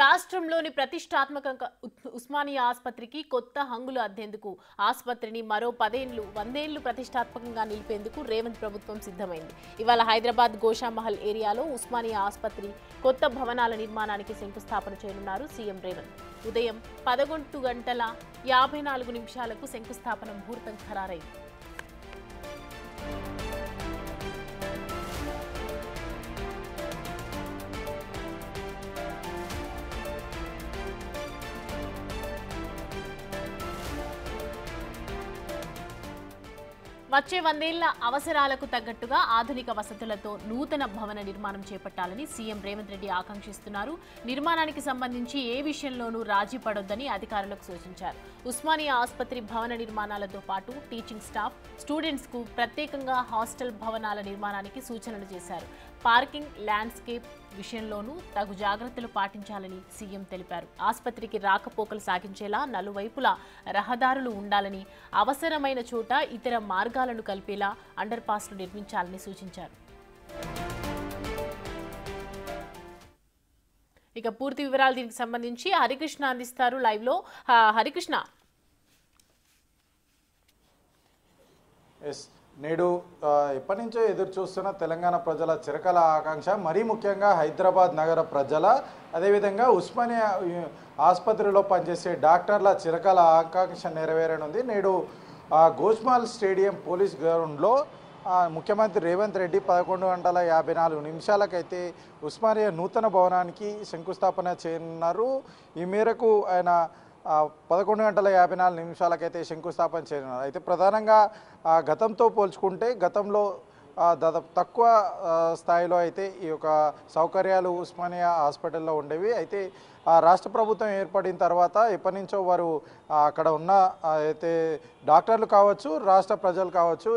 రాష్ట్రంలోని ప్రతిష్టాత్మక ఉస్మానియా ఆసుపత్రికి కొత్త హంగులు అద్దేందుకు ఆసుపత్రిని మరో 100 ఏళ్లు ప్రతిష్టాత్మకంగా నిలిపేందుకు రేవంత్ ప్రభుత్వం సిద్ధమైంది. ఇవాళ హైదరాబాద్ గోషామహల్ ఏరియాలో ఉస్మానియా ఆసుపత్రి కొత్త భవనాల నిర్మాణానికి శంకుస్థాపన చేయనున్నారు సీఎం రేవంత్. ఉదయం 11:54 శంకుస్థాపన ముహూర్తం ఖరారైంది. వచ్చే 100 ఏళ్ల అవసరాలకు తగ్గట్టుగా ఆధునిక వసతులతో నూతన భవన నిర్మాణం చేపట్టాలని సీఎం రేవంత్ రెడ్డి ఆకాంక్షిస్తున్నారు. నిర్మాణానికి సంబంధించి ఏ విషయంలోనూ రాజీ పడొద్దని అధికారులకు సూచించారు. ఉస్మానియా ఆసుపత్రి భవన నిర్మాణాలతో పాటు టీచింగ్ స్టాఫ్, స్టూడెంట్స్ కు ప్రత్యేకంగా హాస్టల్ భవనాల నిర్మాణానికి సూచనలు చేశారు. పార్కింగ్, ల్యాండ్స్కేప్ విషయంలోనూ తగు జాగ్రత్తలు పాటించాలని సీఎం తెలిపారు. ఆసుపత్రికి రాకపోకలు సాగించేలా నలువైపులా రహదారులు ఉండాలని, అవసరమైన చోట ఇతర మార్గాలను కలిపేలా అండర్ పాస్లు నిర్మించాలని సూచించారు. ఇక పూర్తి వివరాలు దీనికి సంబంధించి హరికృష్ణ అందిస్తారు లైవ్ లో. హరికృష్ణ, నేడు ఎప్పటి నుంచో ఎదురు చూస్తున్న తెలంగాణ ప్రజల చిరకాల ఆకాంక్ష, మరీ ముఖ్యంగా హైదరాబాద్ నగర ప్రజల, అదేవిధంగా ఉస్మానియా ఆసుపత్రిలో పనిచేసే డాక్టర్ల చిరకాల ఆకాంక్ష నెరవేరనుంది. నేడు గోష్మాల్ స్టేడియం పోలీస్ గ్రౌండ్లో ముఖ్యమంత్రి రేవంత్ రెడ్డి 11:54 ఉస్మానియా నూతన భవనానికి శంకుస్థాపన చేయనున్నారు. ఈ మేరకు ఆయన 11:54 శంకుస్థాపన చేయనున్నారు. అయితే ప్రధానంగా గతంతో పోల్చుకుంటే గతంలో దాదాపు తక్కువ స్థాయిలో అయితే ఈ యొక్క సౌకర్యాలు ఉస్మానియా హాస్పిటల్లో ఉండేవి. అయితే రాష్ట్ర ప్రభుత్వం ఏర్పడిన తర్వాత ఎప్పటి నుంచో వారు అక్కడ ఉన్న అయితే డాక్టర్లు కావచ్చు, రాష్ట్ర ప్రజలు కావచ్చు,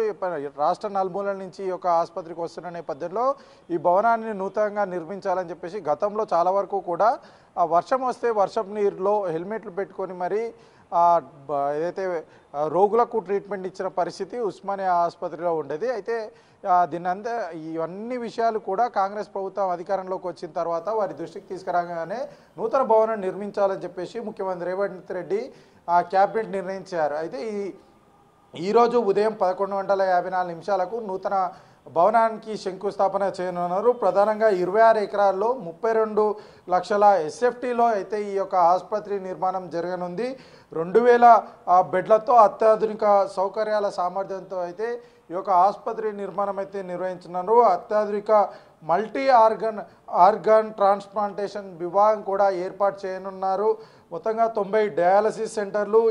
రాష్ట్ర నలుమూలల నుంచి ఈ యొక్క ఆసుపత్రికి వస్తున్న నేపథ్యంలో ఈ భవనాన్ని నూతనంగా నిర్మించాలని చెప్పేసి గతంలో చాలా వరకు కూడా వర్షం వస్తే వర్షపు నీరులో హెల్మెట్లు పెట్టుకొని మరి ఏదైతే రోగులకు ట్రీట్మెంట్ ఇచ్చిన పరిస్థితి ఉస్మానియా ఆసుపత్రిలో ఉండేది. అయితే దీన్నంతా ఇవన్నీ విషయాలు కూడా కాంగ్రెస్ ప్రభుత్వం అధికారంలోకి వచ్చిన తర్వాత వారి దృష్టికి తీసుకురాగానే నూతన భవనం నిర్మించాలని చెప్పేసి ముఖ్యమంత్రి రేవంత్ రెడ్డి క్యాబినెట్ నిర్ణయించారు. అయితే ఈరోజు ఉదయం 11:54 నూతన భవనానికి శంకుస్థాపన చేయనున్నారు. ప్రధానంగా 26 ఎకరాల్లో 32 లక్షల ఎస్ఎఫ్టీలో అయితే ఈ యొక్క ఆసుపత్రి నిర్మాణం జరగనుంది. 2000 బెడ్లతో అత్యాధునిక సౌకర్యాల సామర్థ్యంతో అయితే ఈ యొక్క ఆసుపత్రి నిర్మాణం అయితే నిర్వహించున్నారు. అత్యాధునిక మల్టీ ఆర్గాన్ ట్రాన్స్ప్లాంటేషన్ విభాగం కూడా ఏర్పాటు చేయనున్నారు. మొత్తంగా 90 డయాలసిస్ సెంటర్లు,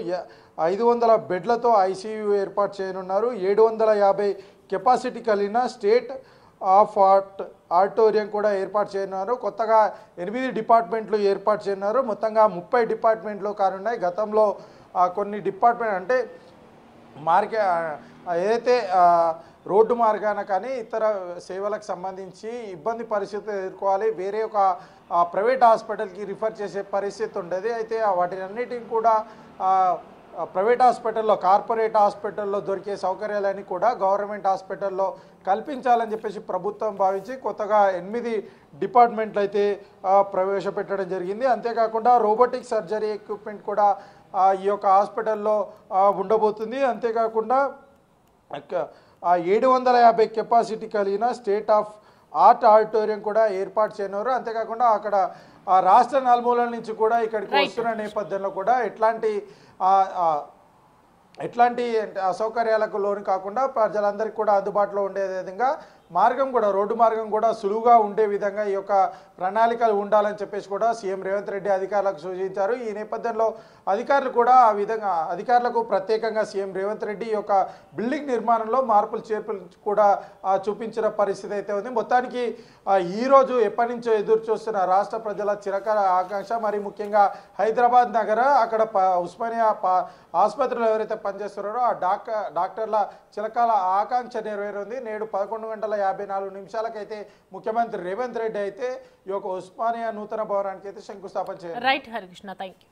500 బెడ్లతో ఐసీయూ ఏర్పాటు చేయనున్నారు. 750 కెపాసిటీ కలిగిన స్టేట్ ఆఫ్ ఆర్ట్ ఆడిటోరియం కూడా ఏర్పాటు చేయనున్నారు. కొత్తగా 8 డిపార్ట్మెంట్లు ఏర్పాటు చేయనున్నారు. మొత్తంగా 30 డిపార్ట్మెంట్లు కానున్నాయి. గతంలో కొన్ని డిపార్ట్మెంట్ అంటే ఏదైతే రోడ్డు మార్గాన కానీ ఇతర సేవలకు సంబంధించి ఇబ్బంది పరిస్థితులు ఎదుర్కోవాలి, వేరే ఒక ప్రైవేట్ హాస్పిటల్కి రిఫర్ చేసే పరిస్థితి ఉండేది. అయితే వాటినన్నిటిని కూడా ప్రైవేట్ హాస్పిటల్లో, కార్పొరేట్ హాస్పిటల్లో దొరికే సౌకర్యాలన్నీ కూడా గవర్నమెంట్ హాస్పిటల్లో కల్పించాలని చెప్పేసి ప్రభుత్వం భావించి కొత్తగా 8 డిపార్ట్మెంట్లు అయితే ప్రవేశపెట్టడం జరిగింది. అంతేకాకుండా రోబోటిక్ సర్జరీ ఎక్విప్మెంట్ కూడా ఈ యొక్క హాస్పిటల్లో ఉండబోతుంది. అంతేకాకుండా 750 కెపాసిటీ కలిగిన స్టేట్ ఆఫ్ ఆర్ట్ ఆడిటోరియం కూడా ఏర్పాటు చేయనున్నారు. అంతేకాకుండా అక్కడ రాష్ట్ర నలుమూలల నుంచి కూడా ఇక్కడికి వస్తున్న నేపథ్యంలో కూడా ఎట్లాంటి అసౌకర్యాలకు లోను కాకుండా ప్రజలందరికీ కూడా అందుబాటులో ఉండే విధంగా మార్గం కూడా, రోడ్డు మార్గం కూడా సులువుగా ఉండే విధంగా ఈ యొక్క ప్రణాళికలు ఉండాలని చెప్పేసి కూడా సీఎం రేవంత్ రెడ్డి అధికారులకు సూచించారు. ఈ నేపథ్యంలో అధికారులు కూడా ఆ విధంగా అధికారులకు ప్రత్యేకంగా సీఎం రేవంత్ రెడ్డి ఈ యొక్క బిల్డింగ్ నిర్మాణంలో మార్పులు చేర్పులు కూడా చూపించిన పరిస్థితి అయితే ఉంది. మొత్తానికి ఈరోజు ఎప్పటి నుంచో ఎదురు చూస్తున్న రాష్ట్ర ప్రజల చిరకాల ఆకాంక్ష, మరి ముఖ్యంగా హైదరాబాద్ నగర అక్కడ ఉస్మానియా ఆసుపత్రిలో ఎవరైతే పనిచేస్తున్నారో ఆ డాక్టర్ల చిరకాల ఆకాంక్ష నెరవేరింది. నేడు 11:54 ముఖ్యమంత్రి రేవంత్ రెడ్డి అయితే ఈ యొక్క ఉస్మానియా నూతన భవనానికి అయితే శంకుస్థాపన చేయాలి. Right Harikrishna, thank you.